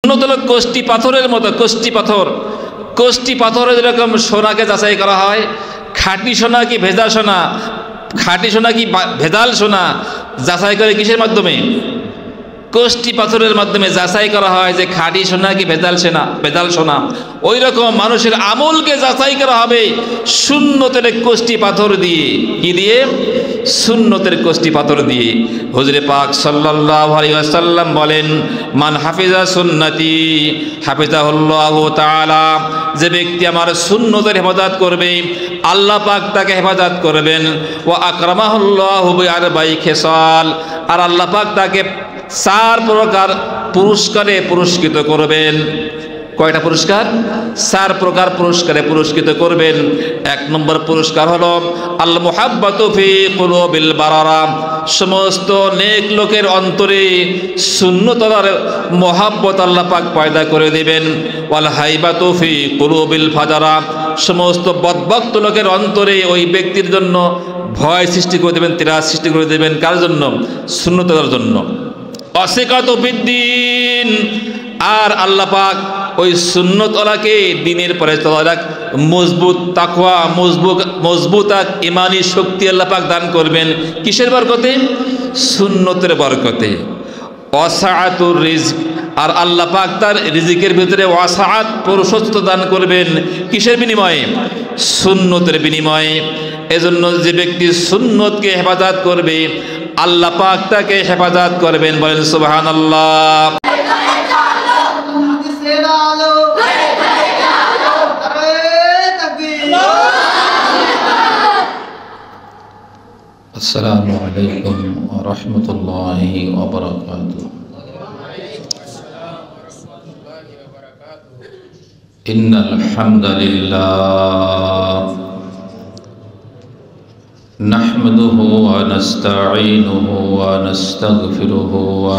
সুন্নত হলো কোষ্টি পাথরের মতো। কোষ্টি পাথরে যেরকম সোনাকে যাচাই করা হয়, খাঁটি সোনা কি ভেজাল সোনা, খাঁটি সোনা কি ভেজাল সোনা যাচাই করে কিসের মাধ্যমে? কোষ্টি পাথরের মাধ্যমে যাচাই করা হয় যে খাঁটি সোনা কি ভেজাল সোনা। ওই রকম মানুষের আমলকে যাচাই করা হবে সুন্নতের কোষ্টি পাথর দিয়ে। কি দিয়ে? সুন্নতের কোষ্টি পাথর দিয়ে। হুজুরে পাক সাল্লাল্লাহু আলাইহি ওয়াসাল্লাম বলেন, মান হাফিজা সুন্নতি হাফিজাহুল্লাহু তাআলা, যে ব্যক্তি আমার সুন্নতের হেফাজত করবে আল্লাহ পাক তাকে হেফাজত করবেন। ওয়া আকরামাহুল্লাহু বিআরবাই খিসাল, আর আল্লাহ পাক তাকে 4 প্রকার পুরস্কারে পুরস্কৃত করবেন। কয়টা পুরস্কার? 4 প্রকার পুরস্কারে পুরস্কৃত করবেন। 1 নম্বর পুরস্কার হলো আল মুহাব্বাতু ফি কুলুবিল বারারা, সমস্ত নেক লোকের অন্তরে সুন্নতের মহাব্বত আল্লাহ পাক পয়দা করে দিবেন। ওয়াল হাইবাতু ফি কুলুবিল ফাজারা, সমস্ত বদভক্ত লোকের অন্তরে ওই ব্যক্তির জন্য ভয় সৃষ্টি করে দেবেন, ত্রাস সৃষ্টি করে দেবেন। কার জন্য? সুন্নতের জন্য। অসিকাতু বিদ্দিন, আর আল্লাহ পাক ওই সুন্নতওয়ালাকে দিনের পরে চলার মজবুত তাকওয়া, মজবুত ইমানি শক্তি আল্লাহ পাক দান করবেন। কিসের বরকতে? সুন্নতের বরকতে। ওয়াসাআতুর রিজক, আর আল্লাহ পাক তার রিজিকের ভিতরে ওয়াসাআত, প্রশস্ততা দান করবেন। কিসের বিনিময়ে? সুন্নতের বিনিময়ে। এজন্য যে ব্যক্তি সুন্নতকে হেফাজত করবে আল্লাহ পাক তাকে হেফাজত করবেন। বলেন সুবহানাল্লাহ। আসসালামু আলাইকুম ওয়া রাহমাতুল্লাহি ওয়া বারাকাতুহু। ইন্নাল হামদালিল্লাহ নাহমাদুহু ওয়া নাস্তাঈনুহু ওয়া নাস্তাগফিরুহু ওয়া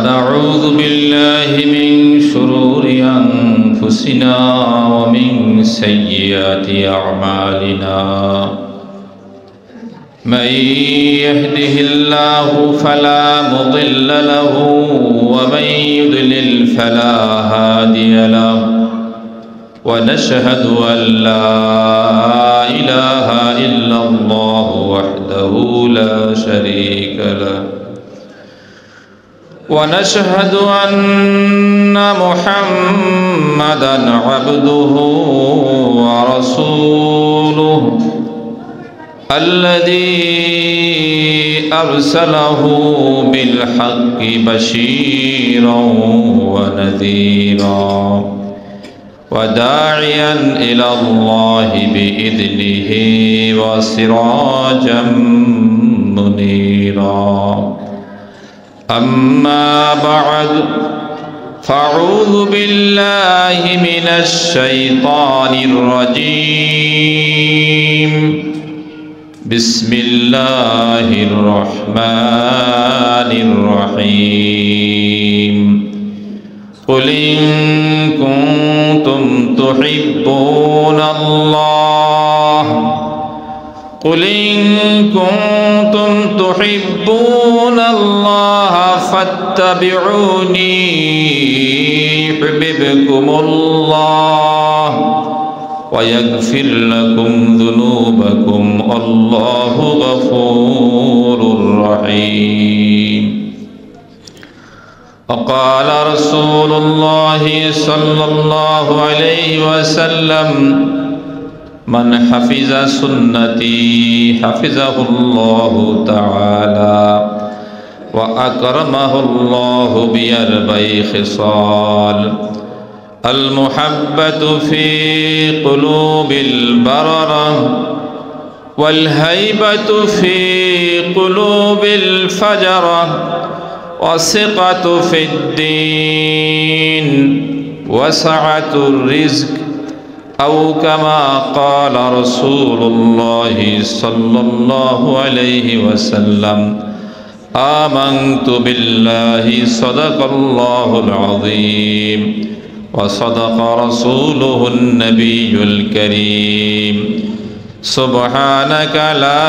নাউযু বিল্লাহি মিন শুরুরি আনফুসিনা ওয়া মিন সাইয়্যাতি আ'মালিনা। মান ইয়াহদিহিল্লাহু ফালা মুদিল্লা লাহু ওয়া মান ইউদ্লিল ফালা হাদিয়া লাহু। ونشهد أن لا إله إلا الله وحده لا شريك له ونشهد أن محمدا عبده ورسوله الذي أرسله بالحق بشيرا ونذيرا وداعيا إلى الله بإذنه وسراجا منيرا. أما بعد فأعوذ بالله من الشيطان الرجيم. بسم الله الرحمن الرحيم. قل إن كنتم تحبون الله فاتبعوني يحببكم الله ويغفر لكم ذنوبكم الله غفور رحيم. وقال رسول الله صلى الله عليه وسلم من حفظ سنتي حفظه الله تعالى وأكرمه الله بأربع خصال: المحبة في قلوب البررة، والهيبة في قلوب الفجرة، والثقة في الدين، وسعة الرزق، أو كما قال رسول الله صلى الله عليه وسلم: آمنت بالله صدق الله العظيم وصدق رسوله النبي الكريم সুবহানাকা লা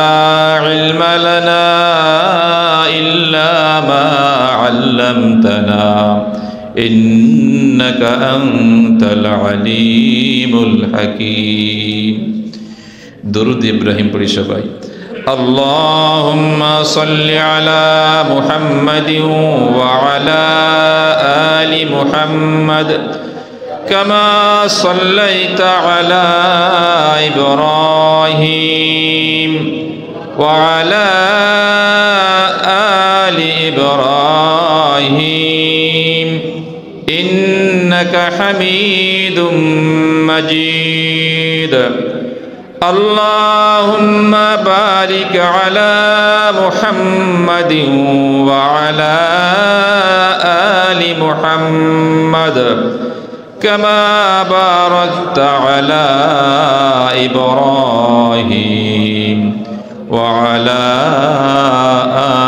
ইলমা লানা ইল্লা মা আল্লামতানা ইন্নাকা আনতাল আলিমুল হাকীম। দুরূদ ইব্রাহিম পড়ি সবাই। আল্লাহুম্মা সাল্লি আলা মুহাম্মাদিন ওয়া আলা আলি মুহাম্মাদ কামা সাল্লাইতা আলা ইব্রাহিম ওয়া আলা আলি ইব্রাহিম ইন্নাকা হামিদুম মাজিদ। আল্লাহুম্মা বারিক আলা মুহাম্মাদিন ওয়া আলা আলি মুহাম্মাদ কামা বারাকতা আলা ইব্রাহিম ওয়া আলা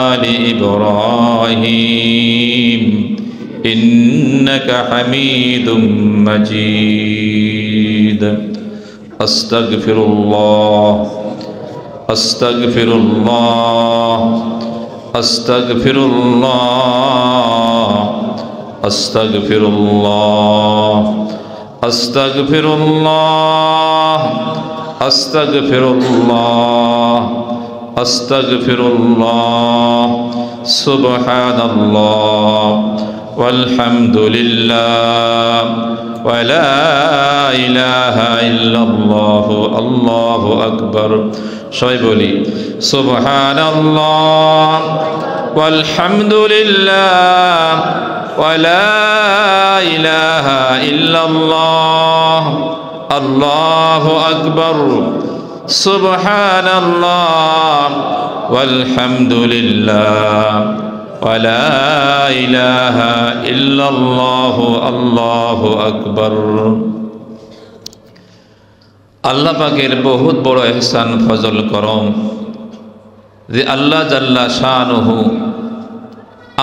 আলি ইব্রাহিম ইন্নাকা হামিদুম মাজিদ। আস্তাগফিরুল্লাহ আস্তাগফিরুল্লাহ আস্তাগফিরুল্লাহ আস্তাগফিরুল্লাহ আস্তাগফিরুল্লাহ আস্তাগফিরুল্লাহ আস্তাগফিরুল্লাহ সুবহানাল্লাহ ওয়ালহামদুলিল্লাহ ওয়া লা ইলাহা ইল্লাল্লাহু আল্লাহু আকবার। সবাই বলি সুবহানাল্লাহ ওয়ালহামদুলিল্লাহ ওয়া লা ইলাহা ইল্লাল্লাহ আল্লাহু আকবার। সুবহানাল্লাহ ওয়ালহামদুলিল্লাহ ওয়া লা ইলাহা ইল্লাল্লাহু আল্লাহু আকবার। আল্লাহ পাকের বহুত বড় ইহসান ফজল করম যে আল্লাহ জাল্লা শানুহু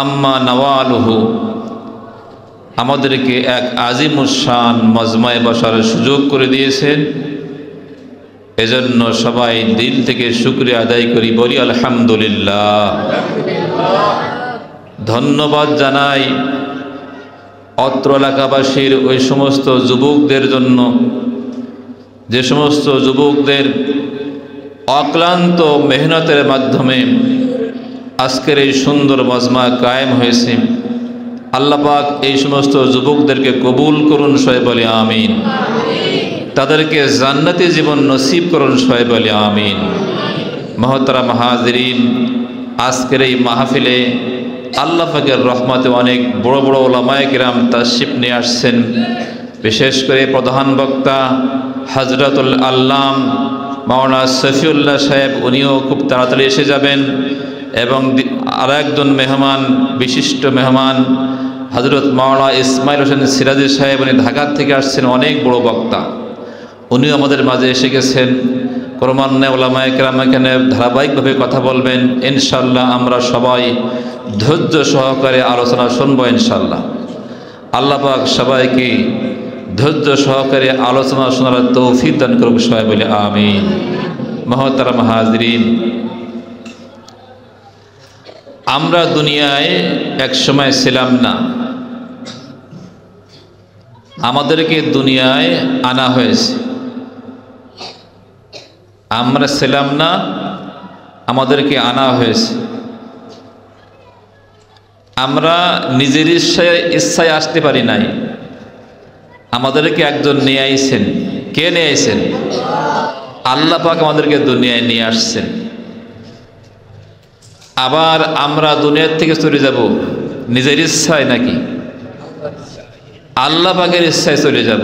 আম্মা নওয়ালুহু আমাদেরকে এক আজিমুশান মজমায় বসার সুযোগ করে দিয়েছেন। এজন্য সবাই দিল থেকে শুকরিয়া আদায় করি, বলি আলহামদুলিল্লাহ। ধন্যবাদ জানাই অত্র এলাকাবাসীর ওই সমস্ত যুবকদের জন্য যে সমস্ত যুবকদের অক্লান্ত মেহনতের মাধ্যমে আজকের এই সুন্দর মজমা কায়েম হয়েছে। আল্লাহ পাক এই সমস্ত যুবকদেরকে কবুল করুন, সবাই বলে আমিন। তাদেরকে জান্নাতি জীবন নসিব করুন, সবাই বলে আমিন। মহতারাম হাজিরিন, আজকের এই মাহফিলে আল্লাহ পাকের রহমতে অনেক বড় বড় উলামায়ে কিরাম তাশরিফ নিয়ে আসছেন। বিশেষ করে প্রধান বক্তা হযরতুল আল্লাম মাওলানা সফিউল্লাহ সাহেব, উনিও খুব তাড়াতাড়ি এসে যাবেন। এবং আরেকজন মেহমান, বিশিষ্ট মেহমান হযরত মাওলানা ইসমাইল হোসেন সিরাজি সাহেব, উনি ঢাকা থেকে আসছেন, অনেক বড় বক্তা, উনিও আমাদের মাঝে এসে গেছেন। ক্রমান্বয়ে উলামায়ে কেরাম এখানে ধারাবাহিকভাবে কথা বলবেন। ইনশাআল্লাহ আমরা সবাই ধৈর্য সহকারে আলোচনা শুনবো ইনশাআল্লাহ। আল্লাহ পাক সবাইকে ধৈর্য সহকারে আলোচনা শোনার তৌফিক দান করুক, সবাই বলে আমিন। মুহতারাম হাজিরিন, আমরা দুনিয়ায় এক সময় ছিলাম না, আমাদেরকে দুনিয়ায় আনা হয়েছে। আমরা ছিলাম না, আমাদেরকে আনা হয়েছে। আমরা নিজের ইচ্ছায় আসতে পারি নাই, আমাদেরকে একজন নিয়ে আইছেন। কে নিয়ে আইছেন? আল্লাহ পাক আমাদেরকে দুনিয়ায় নিয়ে আসছেন। আবার আমরা দুনিয়ার থেকে চলে যাব নিজের ইচ্ছায় নাকি আল্লাহ পাকের ইচ্ছায় চলে যাব?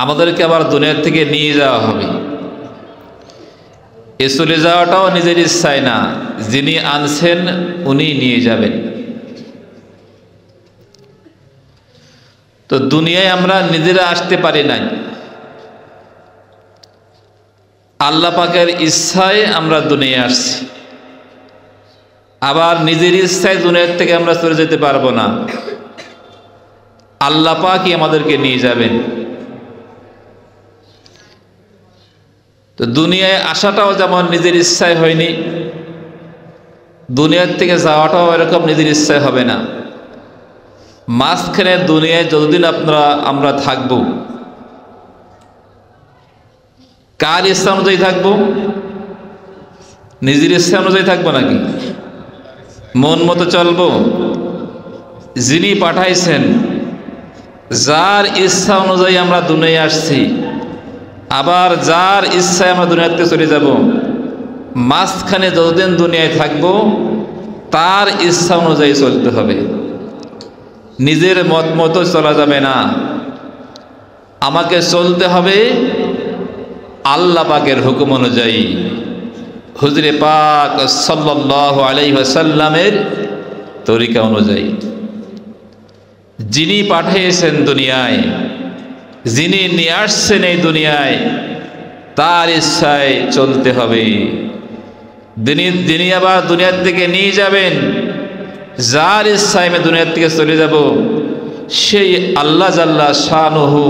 আমাদেরকে আবার দুনিয়ার থেকে নিয়ে যাওয়া হবে। এ চলে যাওয়াটাও নিজের ইচ্ছায় না, যিনি আনছেন উনি নিয়ে যাবেন। তো দুনিয়ায় আমরা নিজেরা আসতে পারি নাই, আল্লাহ পাকের ইচ্ছায় আমরা দুনিয়ায় আসছি। আবার নিজের ইচ্ছায় দুনিয়ার থেকে আমরা চলে যেতে পারবো না, আল্লাহ পাকই আমাদেরকে নিয়ে যাবেন। তো তো দুনিয়ায় আসাটাও যেমন নিজের ইচ্ছায় হয়নি, দুনিয়ার থেকে যাওয়াটাও এরকম নিজের ইচ্ছায় হবে না। মাঝখানে দুনিয়ায় যতদিন আমরা থাকব, কার ইচ্ছা অনুযায়ী থাকবো? নিজের ইচ্ছা অনুযায়ী থাকবো নাকি মন মতো চলবো? যিনি পাঠাইছেন, যার ইচ্ছা অনুযায়ী আমরা দুনিয়ায় আসছি, আবার যার ইচ্ছায় আমরা দুনিয়াতে চলে যাব। মাঝখানে যতদিন দুনিয়ায় থাকবো তার ইচ্ছা অনুযায়ী চলতে হবে, নিজের মত মতো চলা যাবে না। আমাকে চলতে হবে আল্লাহ পাকের হুকুম অনুযায়ী, হুজুরে পাক সাল্লাল্লাহু আলাইহি ওয়াসাল্লামের তরিকা অনুযায়ী। যিনি পাঠিয়েছেন দুনিয়ায়, যিনি নিয়ে আসছেন এই দুনিয়ায়, তার ইচ্ছায় চলতে হবে। যিনি আবার দুনিয়ার থেকে নিয়ে যাবেন, যার ইচ্ছায় আমি দুনিয়ার থেকে চলে যাব, সেই আল্লাহ জাল্লা শানুহু,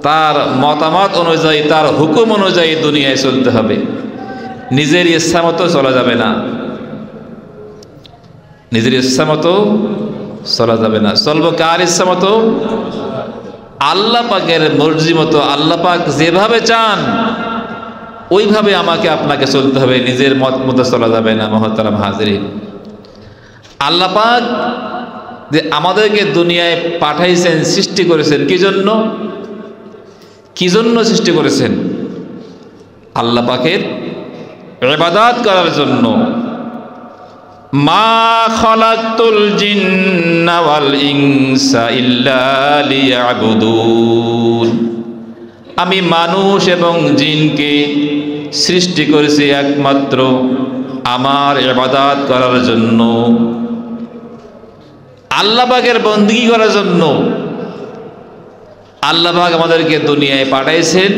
তার মতামত অনুযায়ী, তার হুকুম অনুযায়ী দুনিয়ায় চলতে হবে, নিজের ইচ্ছা মতো চলা যাবে না। নিজের ইচ্ছা মতো চলা যাবে না। চলবো কার ইচ্ছা মতো? আল্লাহ পাকের মর্জি মতো। আল্লাহ পাক যেভাবে চান ওইভাবে আমাকে আপনাকে চলতে হবে, নিজের মত মতো চলা যাবে না। মুহতারাম হাজিরিন, আল্লাহ পাক যে আমাদেরকে দুনিয়ায় পাঠাইছেন, সৃষ্টি করেছেন কি জন্য? কি জন্য সৃষ্টি করেছেন? আল্লাহ পাকের ইবাদত করার জন্য। মা খালাকতুল জিন্না ওয়াল ইনসা ইল্লা লিয়াবুদুন, আমি মানুষ এবং জিনকে সৃষ্টি করেছি একমাত্র আমার ইবাদত করার জন্য, আল্লাহ পাকের বন্দেগী করার জন্য। আল্লাহ পাক আমাদেরকে দুনিয়ায় পাঠাইছেন,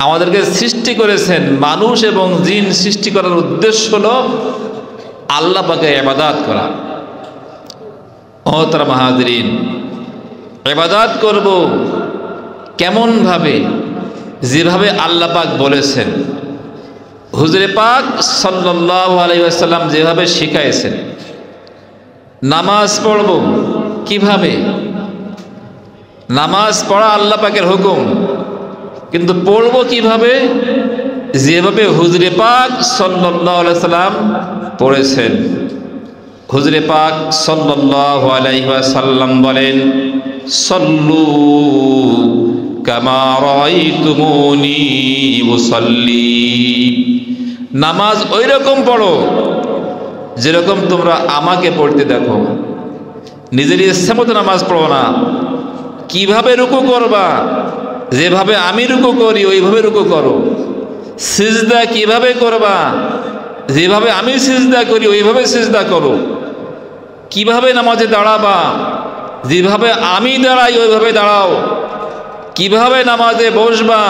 আমাদেরকে সৃষ্টি করেছেন। মানুষ এবং জিন সৃষ্টি করার উদ্দেশ্য হলো আল্লাহ পাকের ইবাদত করা। মুহতারাম হাজিরিন, ইবাদত করব কেমন ভাবে? যেভাবে আল্লাহ পাক বলেছেন, হুজুরে পাক সাল্লাল্লাহু আলাইহি ওয়াসাল্লাম যেভাবে শিখাইছেন। নামাজ পড়ব কিভাবে? নামাজ পড়া আল্লাহ পাকের হুকুম, কিন্তু পড়ব কিভাবে? যেভাবে হুজুরে পাক সাল্লাল্লাহু আলাইহি ওয়াসাল্লাম পড়েছেন। হুজুরে পাক সাল্লাল্লাহু আলাইহি ওয়াসাল্লাম বলেন, সল্লু কামা রাআইতুমুনি উসাল্লি, নামাজ ওই রকম পড়ো যেরকম তোমরা আমাকে পড়তে দেখো। নিজের ইচ্ছা মতো নামাজ পড়ো না। কিভাবে রুকু করবা? যেভাবে আমি রুকু করি ওইভাবে রুকু করো। সিজদা কিভাবে করবা? যেভাবে আমি সিজদা করি ওইভাবে সিজদা করো। কিভাবে নামাজে দাঁড়াবা? যেভাবে আমি দাঁড়াই ওইভাবে দাঁড়াও। কিভাবে নামাজে বসবা?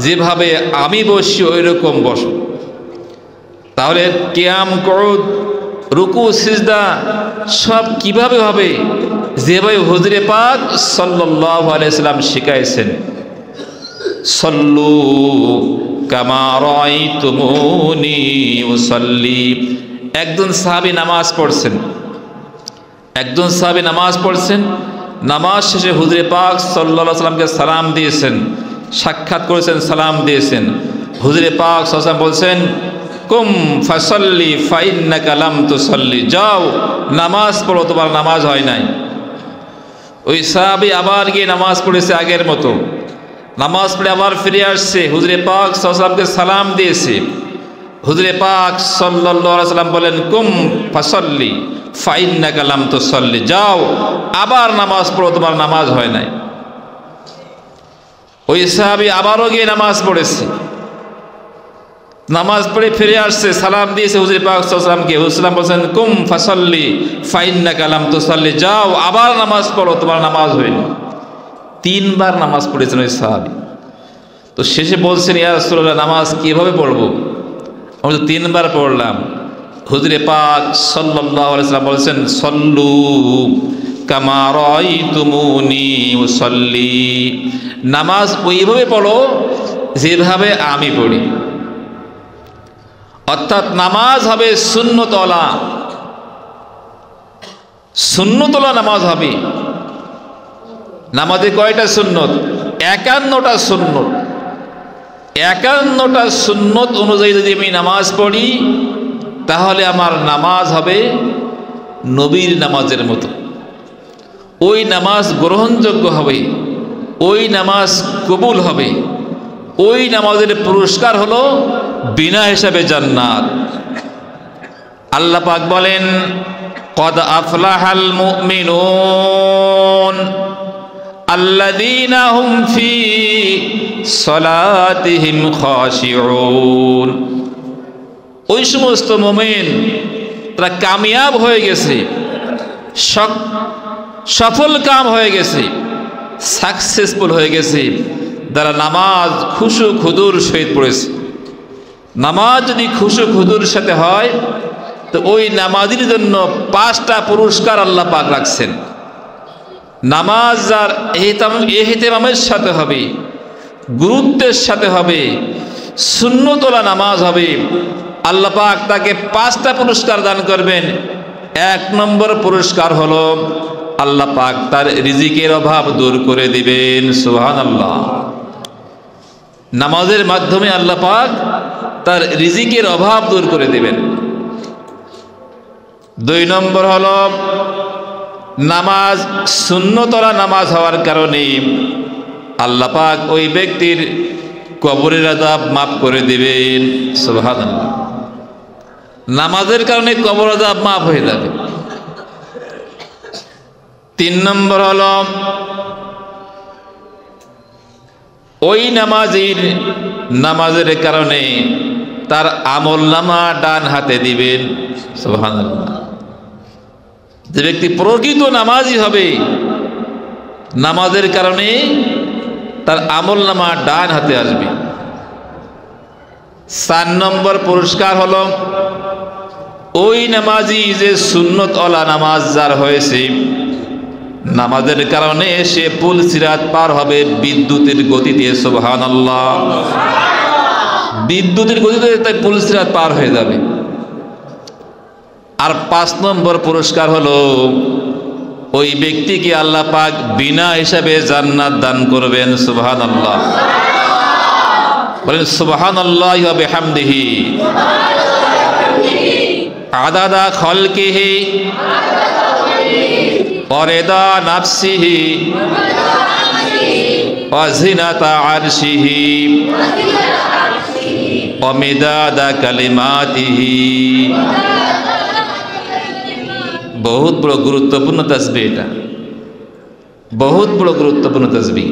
যেভাবে আমি বসি ওই রকম বসো। তাহলে কিয়াম, কুউদ, রুকু, সিজদা সব কিভাবে হবে? যেভাবে হুজুরে পাক সাল্লাল্লাহু আলাইহি ওয়াসাল্লাম শিখাইছেন। সল্লু কামা রাআইতুমুনি উসাল্লি। একজন সাহাবী নামাজ পড়ছেন, নামাজ শেষে হুজুরে পাক সাল্লাল্লাহু আলাইহি ওয়াসাল্লামকে সালাম দিয়েছেন, সাক্ষাৎ করেছেন, সালাম দিয়েছেন। হুজুরে পাক সাল্লাল্লাহু আলাইহি ওয়াসাল্লাম বলছেন, কুম ফাসাল্লি ফাইন্নাকা লাম তুসাল্লি, যাও নামাজ পড়ো, তোমার নামাজ হয় নাই। ওই সাহাবী আবার গিয়ে নামাজ পড়েছে আগের মতো। নামাজ পড়ে আবার ফিরে আসছে, হুজুরে পাক সাল্লাল্লাহু আলাইহি ওয়াসাল্লামকে সালাম দিয়েছে। হুজুরে পাক সাল্লাল্লাহু আলাইহি ওয়াসাল্লাম বলেন, কুম ফাসাল্লি ফাইন্নাকা লাম তুসাল্লি, যাও আবার নামাজ পড়ো, তোমার নামাজ হয় নাই। ওই সাহাবী আবারও গিয়ে নামাজ পড়েছে, নামাজ পড়ে ফিরে আসছে, সালাম দিয়েছে হুজুরে পাক সাল্লাল্লাহু আলাইহি ওয়াসাল্লামকে। হুজুর বলেন, কুম ফাসাল্লি ফাইন্নাকা লাম তুসাল্লি, যাও আবার নামাজ পড়ো, তোমার নামাজ হয়নি। 3 বার নামাজ পড়েছেন ওই সাহাবী। তো শেষে বলছেন, ইয়া রাসূলুল্লাহ, নামাজ কিভাবে পড়বো? আমি তো 3 বার পড়লাম। হুজুরে পাক সাল্লাল্লাহু আলাইহি ওয়াসাল্লাম বলেছেন, সল্লু কামা রাআইতুমুনি উসাল্লি, নামাজ ওইভাবে পড়ো যেভাবে আমি পড়ি, অর্থাৎ নামাজ হবে সুন্নতওয়ালা, সুন্নতওয়ালা নামাজ হবে। নামাজে কয়টা সুন্নত? 51টা সুন্নত। 51টা সুন্নত অনুযায়ী যদি আমি নামাজ পড়ি তাহলে আমার নামাজ হবে নবীর নামাজের মতো। ওই নামাজ গ্রহণযোগ্য হবে, ওই নামাজ কবুল হবে, ওই নামাজের পুরস্কার হলো বিনা হিসাবে জান্নাত। আল্লাহ পাক বলেন, কদ আফলাহাল মুমিনুন আল্লাযীনা হুম ফি সলাতিহিম খাশিউন। ওই সমস্ত মুমিন তারা কামিয়াব হয়ে গেছে, সফল কাম হয়ে গেছে, সাকসেসফুল হয়ে গেছে, যারা নামাজ খুশু খুদুর সহিত পড়েছে। নামাজ যদি খুশু খুদুর সাথে হয় তো ওই নামাজের জন্য 5টা পুরস্কার আল্লাহ পাক রাখছেন। নামাজ যার এহতেমামের সাথে হবে, গুরুত্বের সাথে হবে, সুন্নতওয়ালা নামাজ হবে, আল্লাহ পাক তাকে 5টা পুরস্কার দান করবেন। 1 নম্বর পুরস্কার হলো আল্লাহ পাক তার রিজিকের অভাব দূর করে দিবেন। সুবহানাল্লাহ। নামাজের মাধ্যমে আল্লাহ পাক তার রিজিকের অভাব দূর করে দিবেন। 2 নম্বর হলো নামাজ সুন্নতওয়ালা নামাজ হওয়ার কারণে আল্লাহ পাক ওই ব্যক্তির কবরের আযাব মাফ করে দিবেন। সুবহানাল্লাহ। নামাজের কারণে কবর আযাব মাফ হয়ে যাবে। 3 নম্বর হলো ওই নামাজের কারণে তার আমলনামা ডান হাতে দিবেন। সুবহানাল্লাহ। যে ব্যক্তি প্রকৃত নামাজি হবে, নামাজের কারণে তার আমলনামা ডান হাতে আসবে। 4 নম্বর পুরস্কার হলো ওই নামাজি যে সুন্নতওয়ালা নামাজ যার হয়েছে, নামাজের কারণে সে পুল সিরাত পার হবে বিদ্যুতের গতিতে। সুবহানাল্লাহ। বিদ্যুতের গতিতে তাই পুল সিরাত পার হয়ে যাবে। আর 5 নম্বর পুরস্কার হলো ওই ব্যক্তিকে আল্লাহ পাক বিনা হিসাবে জান্নাত দান করবেন। সুবহানাল্লাহ। বলেন সুবহানাল্লাহি ওয়া বিহামদিহি আদাদা খালকিহি ওয়া রিদা নাফসিহি ওয়া জিনাতা আরশিহি ওয়া মিদাদা কালিমাতিহি। बहुत बड़ा गुरुत्वपूर्ण तस्बीह, এটা बहुत बड़ा गुरुत्वपूर्ण तस्बीह।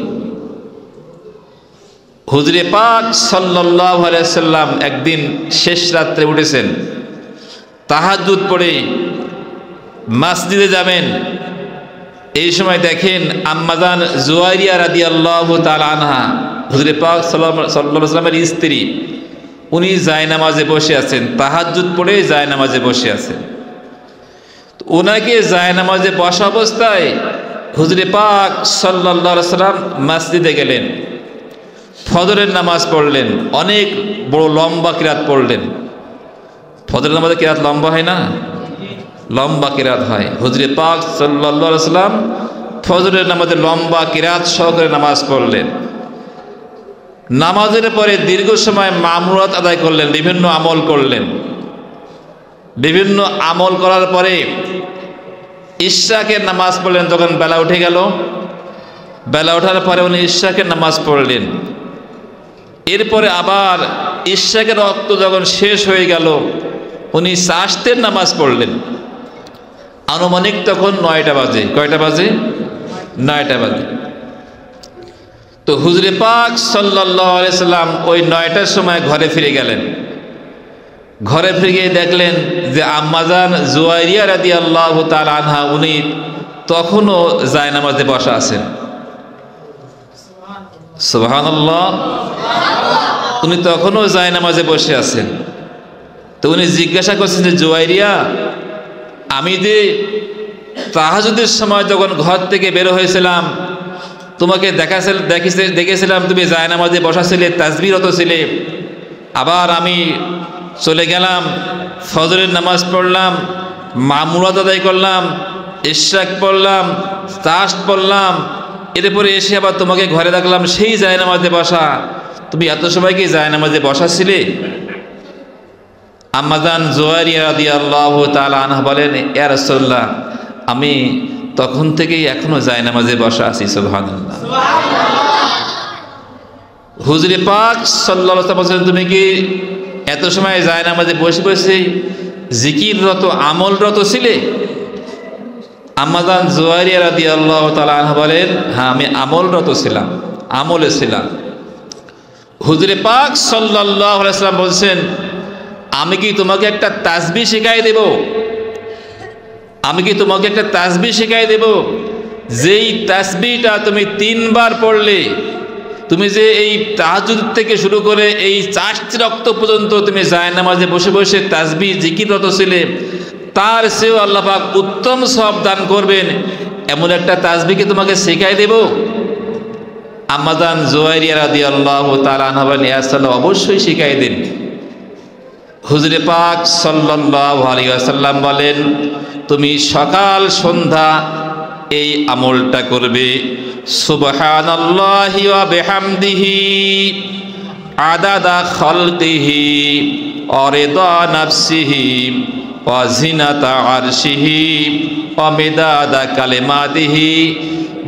হুজুরে পাক সাল্লাল্লাহু আলাইহি সাল্লাম একদিন শেষ রাত্রে উঠেছেন, তাহাজ্জুদ পড়ে মসজিদে যাবেন। এই সময় দেখেন আম্মাজান জুয়াইরিয়া রাদিয়াল্লাহু তাআলা আনহা, হুজুরে পাক সাল্লাল্লাহু আলাইহি সাল্লামের স্ত্রী, উনি জায়নামাজে বসে আছেন, তাহাজ্জুদ পড়ে জায়নামাজে বসে আছেন। ওনাকে জায়নামাজে বসা অবস্থায় হুজুরে পাক সাল্লাল্লাহু আলাইহি সাল্লাম মসজিদে গেলেন, ফজরের নামাজ পড়লেন, অনেক বড় লম্বা কিরাত পড়লেন। ফজরের নামাজে কিরাত লম্বা হয় না? লম্বা কিরাত হয়। হুজুরে পাক সাল্লাল্লাহু আলাইহি সাল্লাম ফজরের নামাজে লম্বা কিরাত সহকারে নামাজ পড়লেন। নামাজের পরে দীর্ঘ সময় মামুরাত আদায় করলেন, বিভিন্ন আমল করলেন। বিভিন্ন আমল করার পরে ইশরাকের নামাজ পড়লেন। যখন বেলা উঠে গেল, বেলা ওঠার পরে উনি ইশরাকের নামাজ পড়লেন। এরপরে আবার ইশরাকের ওয়াক্ত যখন শেষ হয়ে গেল, উনি চাশতের নামাজ পড়লেন। আনুমানিক তখন 9টা বাজে। কয়টা বাজে? 9টা বাজে। তো হুজুরে পাক সাল্লাল্লাহু আলাইহি সাল্লাম ওই 9টার সময় ঘরে ফিরে গেলেন। ঘরে ফিরে গিয়ে দেখলেন যে আম্মাজান জুয়াইরিয়া রাদিয়াল্লাহু তাআলা আনহা উনি তখনও জায়নামাজে বসা আছেন। সুবহানাল্লাহ। উনি তখনও জায়নামাজে বসে আছেন। তো উনি জিজ্ঞাসা করছেন যে জুয়াইরিয়া, আমি যে তাহাজ্জুদের সময় যখন ঘর থেকে বের হয়েছিলাম তোমাকে দেখেছিলাম তুমি জায়নামাজে বসা ছিলে, তাসবিহরত ছিলে। আবার আমি চলে গেলাম, ফজরের নামাজ পড়লাম, মামুরাত আদায় করলাম, ইশরাক পড়লাম, তাশাহুদ পড়লাম, এরপরে এসে আবার তোমাকে ঘরে দেখলাম সেই জায়নামাজে বসা। তুমি এত সময় কি জায়নামাজে বসা ছিলে? আম্মাজান জুয়ারিয়া রাদিয়াল্লাহু তাআলা আনহা বলেন, ইয়া রাসূলুল্লাহ, আমি তখন থেকেই এখনো জায়নামাজে বসা আছি। সুবহানাল্লাহ। হুজুরে পাক সাল্লাল্লাহু আলাইহি ওয়াসাল্লাম, তুমি কি এত সময় জায়নামাজে বসে বসে জিকিররত, আমলরত ছিলে? আম্মাজান জুয়ারিয়া রাদিয়াল্লাহু তাআলা আনহা বলেন, হ্যাঁ, আমি আমলরত ছিলাম, আমলে ছিলাম। হুজুরে পাক সাল্লাল্লাহু আলাইহি ওয়াসাল্লাম বলছেন, আমি কি তোমাকে একটা তাসবিহ শিখাই দেব? আমি কি তোমাকে একটা তাসবিহ শিখাই দেব, যেই তাসবিহটা তুমি 3 বার পড়লে, তুমি যে এই তাহাজ্জুদ থেকে শুরু করে এই চাষতি রক্ত পর্যন্ত তুমি জায়নামাজে বসে বসে তাসবিহ জিকিররত ছিলে, তার চেয়েও আল্লাহ পাক উত্তম সওয়াব দান করবেন। এমন একটা তাসবিহ কি তোমাকে শিখাই দেব? আম্মাজান জুয়ারিয়া রাদিয়াল্লাহু তাআলা আনহা বলেন, ইয়া রাসূলুল্লাহ, অবশ্যই শিখাই দিন। হুজুরে পাক সাল্লাল্লাহু আলাইহি ওয়াসাল্লাম বলেন, তুমি সকাল সন্ধ্যা এই আমলটা করবে, সুবহানাল্লাহি ওয়া বিহামদিহি আদাদা খালকিহি ওয়া রিদা নাফসিহি ওয়া জিনাতা আরশিহি ওয়া মিদাদা কালিমাতিহি।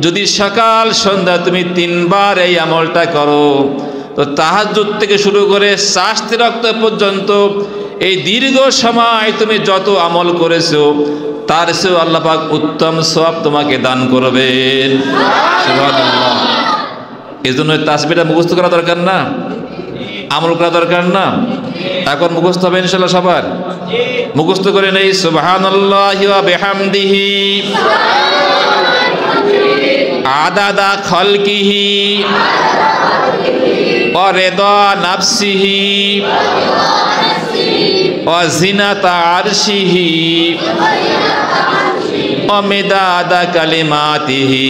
যদি সকাল সন্ধ্যা তুমি 3 বার এই আমলটা করো, তো তাহাজ্জুদ থেকে শুরু করে চাষতি রক্ত পর্যন্ত এই দীর্ঘ সময় তুমি যত আমল করেছো, তার চেয়েও আল্লাহ পাক উত্তম সওয়াব তোমাকে দান করবেন। সুবহানাল্লাহ। এজন্য তাসবিহটা মুখস্থ করা দরকার না? আমল করা দরকার না? এখন মুখস্থ হবে ইনশাআল্লাহ সবার। মুখস্থ করে নেই, সুবহানাল্লাহি ওয়া বিহামদিহি আদাদা খালকিহি ওয়া রিদা নাফসিহি ওয়া জিনাতা আরশিহি ওয়া মিদাদা কালিমাতিহি।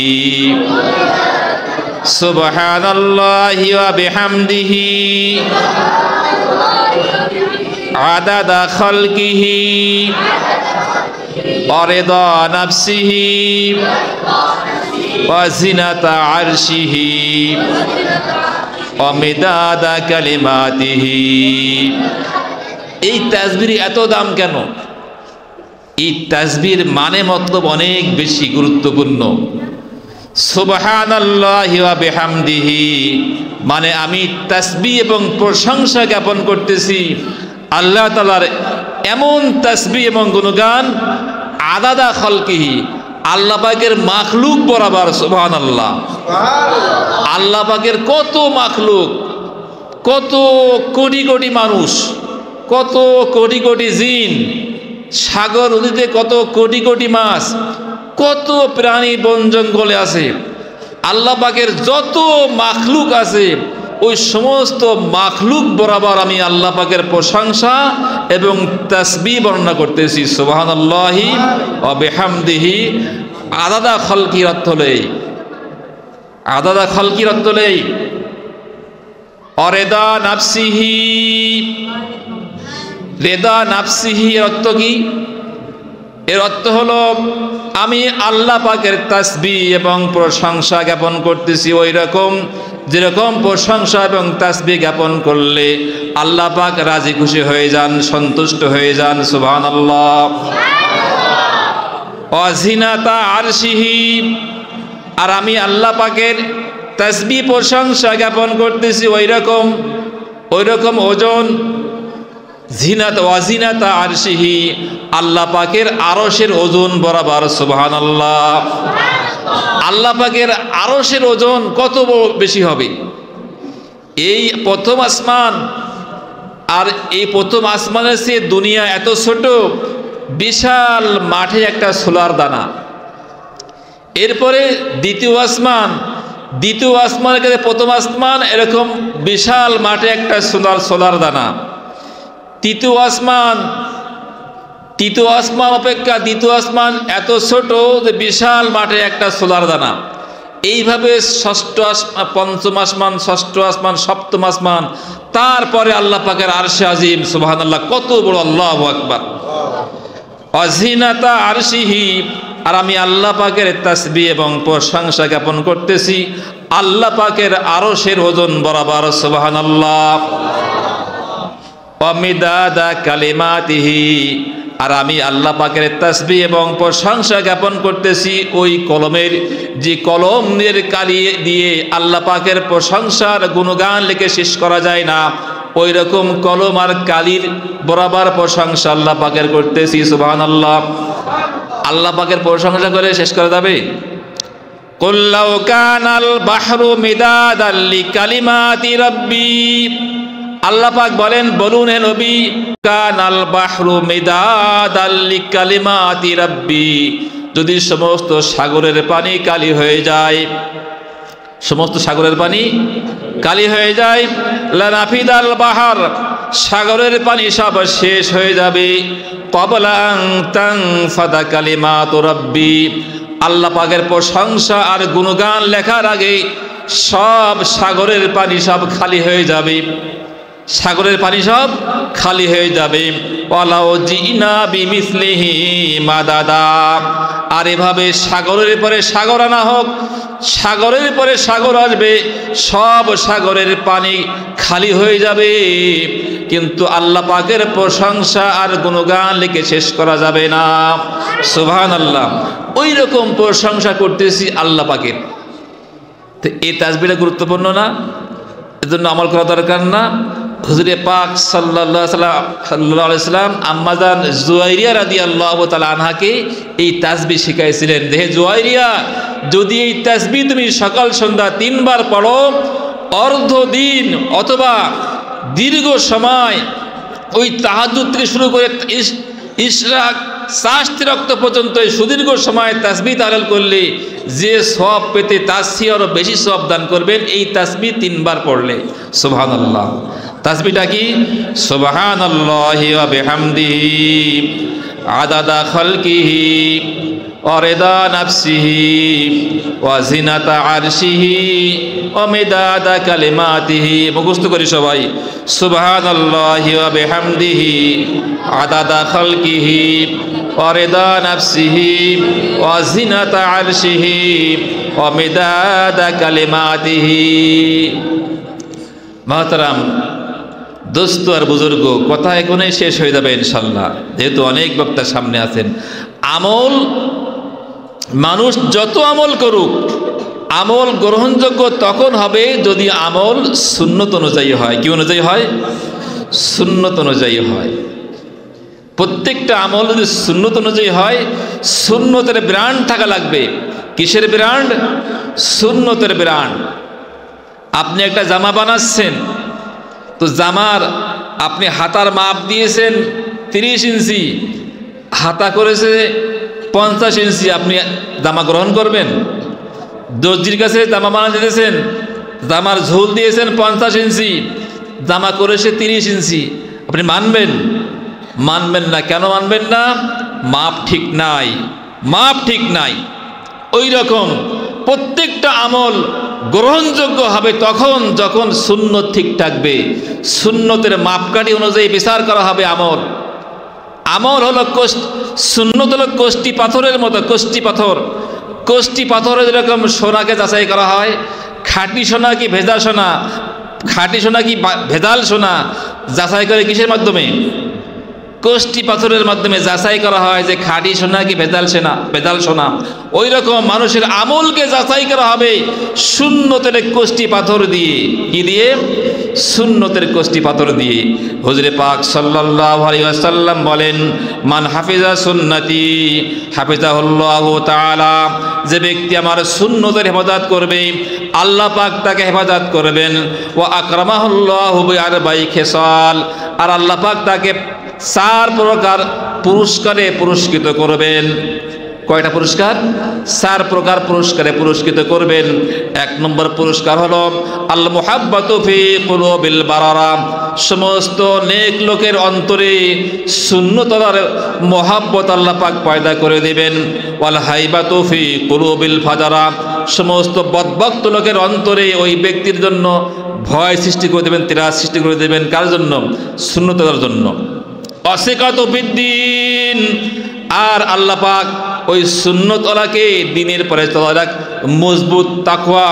সুবহানাল্লাহি ওয়া বিহামদিহি আদাদা খালকিহি ওয়া রিদা নাফসিহি ওয়া জিনাতা আরশিহি ওয়া মিদাদা কালিমাতিহি। এই তাসবিহর এত দাম কেন? এই তাসবিহর মানে মতলব অনেক বেশি গুরুত্বপূর্ণ। সুবহানাল্লাহি ওয়া বিহামদিহি মানে আমি তাসবিহ এবং প্রশংসা জ্ঞাপন করতেছি আল্লাহ তাআলার এমন তাসবিহ এবং গুণগান, আদাদা খালকিহি আল্লাহ পাকের মাখলুক বরাবর। সুবহানাল্লাহ। আল্লাহ পাকের কত মাখলুক, কত কোটি কোটি মানুষ, কত কোটি কোটি জিন, সাগর নদীতে কত কোটি কোটি মাছ, কত প্রাণী বন জঙ্গলে আছে। আল্লাহ পাকের যত মাখলুক আছে, ওই সমস্ত মাখলুক বরাবর আমি আল্লাহ পাকের প্রশংসা এবং তাসবিহ বর্ণনা করতেছি। সুবহানাল্লাহি ওয়া বিহামদিহি আদাদা খালকির অর্থ হলেই, আদাদা খালকির অর্থ হলেই অরেদা নাফসিহি। রেদা নাফসিহি এর অর্থ কি? এর অর্থ হলো আমি আল্লাহ পাকের তাসবিহ এবং প্রশংসা জ্ঞাপন করতেছি ওই রকম যেরকম প্রশংসা এবং তাসবিহ জ্ঞাপন করলে আল্লাহ পাক রাজি খুশি হয়ে যান, সন্তুষ্ট হয়ে যান। সুবহানাল্লাহ। ওয়াজিনাতা আরশিহি আর আমি আল্লাহ পাকের তাসবিহ প্রশংসা জ্ঞাপন করতেছি ওই রকম ওজন। জিনাত ওয়াজিনাতা আরশিহি আল্লাহ পাকের আরশের ওজন বরাবর। সুবহানাল্লাহ। আল্লাহ পাকের আরশের ওজন কত বেশি হবে? এই প্রথম আসমান, আর এই প্রথম আসমানের চেয়ে দুনিয়া এত ছোট, বিশাল মাঠে একটা সোলার দানা। এরপরে দ্বিতীয় আসমানের কাছে প্রথম আসমান এরকম বিশাল মাঠে একটা সোলার দানা। তৃতীয় আসমান অপেক্ষা দ্বিতীয় আসমান এত ছোট যে বিশাল মাঠে একটা সোলার দানা। এইভাবে ষষ্ঠ পঞ্চম আসমান, ষষ্ঠ আসমান, সপ্তম আসমান, তারপরে আল্লাহ পাকের আরশে আজিম। সুবহানাল্লাহ, কত বড়! আল্লাহু আকবার। অজিনাতা আরশিহি, আর আমি আল্লাহ পাকের তাসবিহ এবং প্রশংসা জ্ঞাপন করতেছি আল্লাহ পাকের আরশের ওজন বরাবর। সুবহানাল্লাহ। অমিদাদা কালিমাতিহি, আর আমি আল্লাহ পাকের তাসবিহ এবং প্রশংসা জ্ঞাপন করতেছি ওই কলমের, যে কলমের কালি দিয়ে আল্লাহ পাকের প্রশংসার গুণগান লিখে শেষ করা যায় না, ওই রকম কলম আর কালির বরাবর প্রশংসা আল্লাহ পাকের করতেছি। সুবহানাল্লাহ। আল্লাহ পাকের প্রশংসা করে শেষ করা যাবে? কুল লাউ কানাল বাহরু মিদাদাল লিকালিমাতি রাব্বি, আল্লাহ পাক বলেন, বলুন হে নবী, কানাল বাহরু মিদাদাল লিকালিমাতি রাব্বি, যদি সমস্ত সাগরের পানি কালি হয়ে যায়, সমস্ত সাগরের পানি কালি হয়ে যায়, লানাফিদাল বাহার, সাগরের পানি সব শেষ হয়ে যাবে, ক্বাবলা আন তানফাদা কালিমাতু রাব্বি, আল্লাহ পাকের প্রশংসা আর গুণগান লেখার আগে সব সাগরের পানি সব খালি হয়ে যাবে, সাগরের পানি সব খালি হয়ে যাবে। ওয়ালাউ জিনা বিমিসলিহি মাদাদা, আর এভাবে সাগরের পরে সাগর আনা হোক, সাগরের পরে সাগর আসবে, সব সাগরের পানি খালি হয়ে যাবে, কিন্তু আল্লাহ পাকের প্রশংসা আর গুণগান লিখে শেষ করা যাবে না। সুবহানাল্লাহ। ওই রকম প্রশংসা করতেছি আল্লাহ পাকের। তো এই তাসবিহটা গুরুত্বপূর্ণ না? এজন্য আমল করা দরকার না? হুজুরে পাক সাল্লাল্লাহু আলাইহি সাল্লাম আম্মাজান জুয়াইরিয়া রাদিয়াল্লাহু তাআলা আনহাকে এই তাসবিহ শিখাইছিলেন। দেখে জুয়াইরিয়া, যদি এই তাসবিহ তুমি সকাল সন্ধ্যা 3 বার পড়ো, অর্ধ দিন অথবা দীর্ঘ সময়, ওই তাহাজ্জুদ থেকে শুরু করে ইশরাক শাস্তি রক্ত পর্যন্ত সুদীর্ঘ সময় তাসবিহ তাহলিল করলে যে সওয়াব পেতে তার চেয়ে আরো বেশি সওয়াব দান করবেন এই তাসবিহ 3 বার পড়লে। সুবহানাল্লাহ। তাসবিহটা কি? সুবহানাল্লাহি ওয়া বিহামদিহি আদাদা খালকিহি ওয়া রিদা নাফসিহি ওয়া জিনাতা আরশিহি ওয়া মিদাদা কালিমাতিহি। মুখস্থ করি সবাই। সুবহানাল্লাহি ওয়া বিহামদিহি আদাদা খালকিহি ওয়া রিদা নাফসিহি ওয়া জিনাতা আরশিহি ওয়া মিদাদা কালিমাতিহি। মাহতারাম দোস্ত আর বুজুর্গ, কথা এখনই শেষ হয়ে যাবে ইনশাল্লাহ, যেহেতু অনেক বক্তা সামনে আছেন। আমল, মানুষ যত আমল করুক, আমল গ্রহণযোগ্য তখন হবে যদি আমল সুন্নত অনুযায়ী হয়। কি অনুযায়ী হয়? সুন্নত অনুযায়ী হয়। প্রত্যেকটা আমল যদি সুন্নত অনুযায়ী হয়, সুন্নতের ব্র্যান্ড থাকা লাগবে। কিসের ব্র্যান্ড? সুন্নতের ব্র্যান্ড। আপনি একটা জামা বানাচ্ছেন, তো জামার আপনি হাতার মাপ দিয়েছেন 30 ইঞ্চি, হাতা করেছে 50 ইঞ্চি, আপনি জামা গ্রহণ করবেন? দর্জির কাছে জামা বানাতে দিয়েছেন, জামার ঝোল দিয়েছেন 50 ইঞ্চি, জামা করেছে 30 ইঞ্চি, আপনি মানবেন? মানবেন না। কেন মানবেন না? মাপ ঠিক নাই, মাপ ঠিক নাই। ওই রকম প্রত্যেকটা আমল গ্রহণযোগ্য হবে তখন যখন সুন্নত ঠিক থাকবে, সুন্নতের মাপকাঠি অনুযায়ী বিচার করা হবে আমল। আমল হলো সুন্নত হলো কোষ্টি পাথরের মতো। কোষ্টি পাথর, কোষ্টি পাথরে যেরকম সোনাকে যাচাই করা হয়, খাঁটি সোনা কি ভেজাল সোনা, খাঁটি সোনা কি ভেজাল সোনা যাচাই করে কিসের মাধ্যমে? কোষ্টি পাথরের মাধ্যমে যাচাই করা হয় যে খাঁটি সোনা কি ভেজাল সোনা, ভেজাল সোনা। ওই রকম মানুষের আমলকে যাচাই করা হবে সুন্নতের কোষ্টি পাথর দিয়ে। কি দিয়ে? সুন্নতের কোষ্টি পাথর দিয়ে। হুজুরে পাক সাল্লাল্লাহু আলাইহি ওয়াসাল্লাম বলেন, মান হাফিজা সুন্নতি হাফিজাহুল্লাহু তাআলা, যে ব্যক্তি আমার সুন্নতের হেফাজত করবে আল্লাহ পাক তাকে হেফাজত করবেন। ওয়া আকরামাহুল্লাহু বিআরবাই খিসাল, আর আল্লাহ পাক তাকে 4 প্রকার পুরস্কারে পুরস্কৃত করবেন। কয়টা পুরস্কার? 4 প্রকার পুরস্কারে পুরস্কৃত করবেন। 1 নম্বর পুরস্কার হলো আল মুহাব্বাতু ফি কুলুবিল বারারা, সমস্ত নেক লোকের অন্তরে সুন্নতর মহাব্বত আল্লাহ পাক পয়দা করে দিবেন। ওয়াল হাইবাতু ফি কুলুবিল ফাজারা, সমস্ত বদভক্ত লোকের অন্তরে ওই ব্যক্তির জন্য ভয় সৃষ্টি করে দেবেন, ত্রাস সৃষ্টি করে দেবেন। কার জন্য? সুন্নতর জন্য। অসিকাতু বিদ্দিন, আর আল্লাহ পাক ওই সুন্নতওয়ালাকে দিনের পরে চলার মজবুত তাকওয়া,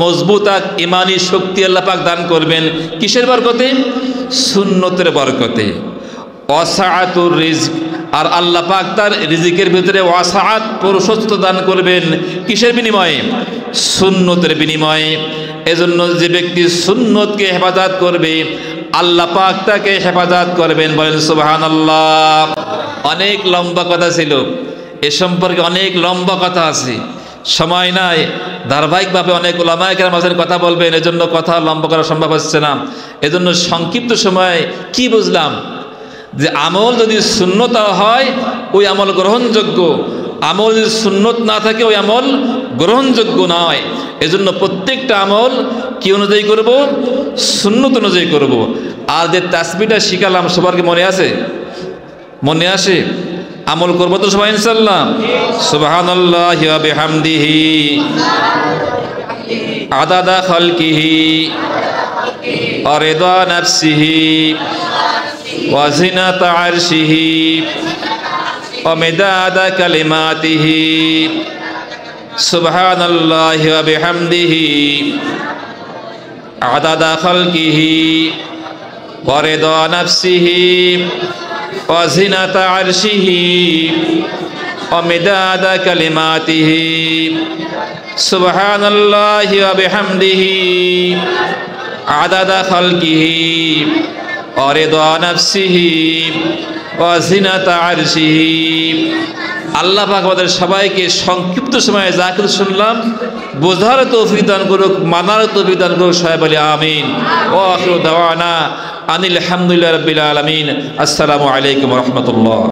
মজবুত ইমানি শক্তি আল্লাহ পাক দান করবেন। কিসের বরকতে? সুন্নতের বরকতে। ওয়াসাআতুর রিজক, আর আল্লাহ পাক তার রিজিকের ভিতরে ওয়াসাআত, প্রশস্ততা দান করবেন। কিসের বিনিময়ে? সুন্নতের বিনিময়ে। এজন্য যে ব্যক্তি সুন্নতকে হেফাজত করবে আল্লাহ পাক তাকে হেফাজত করবেন। বলেন সুবহানাল্লাহ। অনেক লম্বা কথা ছিল, এ সম্পর্কে অনেক লম্বা কথা আছে, সময় নাই। ধারাবাহিকভাবে অনেক উলামায়ে কেরাম আছেন কথা বলবেন, এজন্য কথা লম্বা করা সম্ভব হচ্ছে না। এজন্য সংক্ষিপ্ত সময়ে কি বুঝলাম? যে আমল যদি সুন্নত হয় ওই আমল গ্রহণযোগ্য, আমল যদি সুন্নত না থাকে ওই আমল গ্রহণযোগ্য নয়। এজন্য প্রত্যেকটা আমল কি অনুযায়ী করব? সুন্নত অনুযায়ী করব। আর যে তাসবিহটা শিখালাম সবার কি মনে আছে? মনে আসে? আমল করবো তো সবাই ইনশাআল্লাহ? সুবহানাল্লাহি ওয়া বিহামদিহি আদাদা খালকিহি ওয়া রিদা নাফসিহি ওয়া জিনাতা আরশিহি ওয়া মিদাদা কালিমাতিহি। সুবহানাল্লাহি ওয়া বিহামদিহি আদাদা খালকিহি ওয়া রিদা নাফসিহি ওয়া জিনাতা আরশিহি ওয়া মিদাদা কালিমাতিহি। সুবহানাল্লাহি ওয়া বিহামদিহি আদাদা খালকিহি ওয়া রিদা নাফসিহি ওয়া জিনাতা আরশিহি। আল্লাহ পাক আমাদের সবাইকে সংক্ষিপ্ত সময়ে যা কিছু শুনলাম বোঝার তৌফিক দান করুক, মানার তৌফিক দান করুক। সবাই বলি আমিন। ওয়া আখিরু দাওয়ানা আনিল হামদুলিল্লাহি রাব্বিল আলামিন। আসসালামু আলাইকুম ওয়া রাহমাতুল্লাহ।